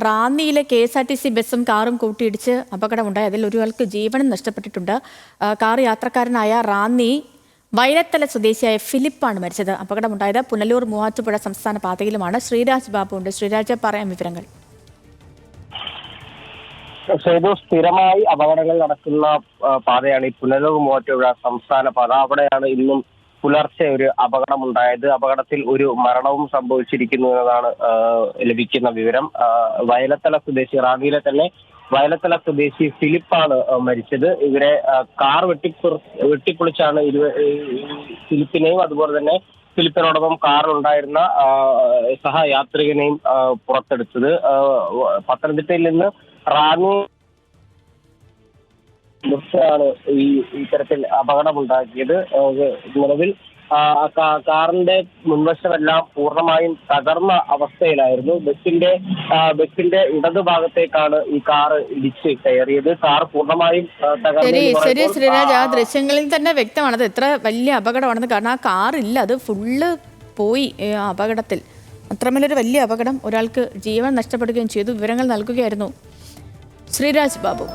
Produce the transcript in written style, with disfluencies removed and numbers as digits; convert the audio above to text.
റാന്നിയിലെ KSRTC ബസ്സും കാറും കൂട്ടിയിടിച്ച് അപകടമുണ്ടായി. അതിൽ ഒരാൾക്ക് ജീവനും നഷ്ടപ്പെട്ടിട്ടുണ്ട്. കാർ യാത്രക്കാരനായ റാന്നി വയലത്തല സ്വദേശിയായ ഫിലിപ്പാണ് മരിച്ചത്. അപകടമുണ്ടായത് പുനലൂർ മൂവാറ്റുപുഴ സംസ്ഥാന പാതയിലുമാണ്. ശ്രീരാജ് ബാബു ഉണ്ട്. ശ്രീരാജ്, പറയാം വിവരങ്ങൾ. സ്ഥിരമായി അപകടങ്ങൾ നടക്കുന്ന പാതയാണ് ഈ പുനലൂർ മൂവാറ്റുപുഴ സംസ്ഥാന പാത. അവിടെയാണ് ഇന്നും പുലർച്ചെ ഒരു അപകടമുണ്ടായത്. അപകടത്തിൽ ഒരു മരണവും സംഭവിച്ചിരിക്കുന്നു എന്നതാണ് ലഭിക്കുന്ന വിവരം. വയലത്തല സ്വദേശി, റാന്നിയിലെ തന്നെ വയലത്തല സ്വദേശി ഫിലിപ്പാണ് മരിച്ചത്. ഇവരെ കാർ വെട്ടിപ്പൊളിച്ചാണ് ഫിലിപ്പിനെയും അതുപോലെ തന്നെ ഫിലിപ്പിനോടൊപ്പം കാറിലുണ്ടായിരുന്ന സഹയാത്രികനെയും പുറത്തെടുത്തത്. പത്തനംതിട്ടയിൽ നിന്ന് റാന്നി ബസ്സാണ് ഇത്തരത്തിൽ അപകടമുണ്ടാക്കിയത്. നിലവിൽ കാറിന്റെ മുൻവശമെല്ലാം പൂർണ്ണമായും തകർന്ന അവസ്ഥയിലായിരുന്നു. ബസിന്റെ ഇടതുഭാഗത്തേക്കാണ് ഈ കാർ ഇടിച്ച് കയറിയത്. കാർ പൂർണ്ണമായും ശരി ശ്രീരാജ്, ആ ദൃശ്യങ്ങളിൽ തന്നെ വ്യക്തമാണത് എത്ര വലിയ അപകടമാണെന്ന്. കാരണം ആ കാറില്ല, അത് ഫുള്ള് പോയി അപകടത്തിൽ. അത്രമേലൊരു വലിയ അപകടം, ഒരാൾക്ക് ജീവൻ നഷ്ടപ്പെടുകയും ചെയ്തു. വിവരങ്ങൾ നൽകുകയായിരുന്നു ശ്രീരാജ് ബാബു.